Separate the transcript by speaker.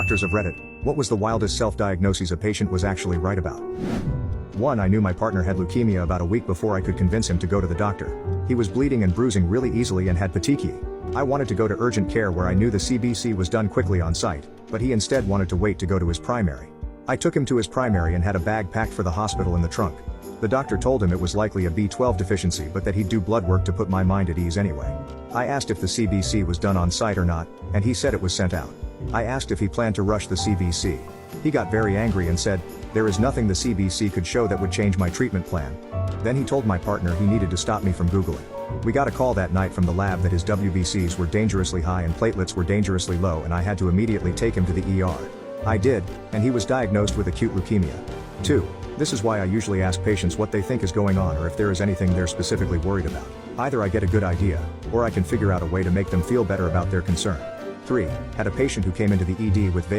Speaker 1: Doctors of Reddit, what was the wildest self-diagnosis a patient was actually right about? 1. I knew my partner had leukemia about a week before I could convince him to go to the doctor. He was bleeding and bruising really easily and had petechiae. I wanted to go to urgent care where I knew the CBC was done quickly on site, but he instead wanted to wait to go to his primary. I took him to his primary and had a bag packed for the hospital in the trunk. The doctor told him it was likely a B12 deficiency but that he'd do blood work to put my mind at ease anyway. I asked if the CBC was done on site or not, and he said it was sent out. I asked if he planned to rush the CBC. He got very angry and said, "There is nothing the CBC could show that would change my treatment plan." Then he told my partner he needed to stop me from Googling. We got a call that night from the lab that his WBCs were dangerously high and platelets were dangerously low, and I had to immediately take him to the ER. I did, and he was diagnosed with acute leukemia. 2. This is why I usually ask patients what they think is going on or if there is anything they're specifically worried about. Either I get a good idea, or I can figure out a way to make them feel better about their concern. 3. Had a patient who came into the ED with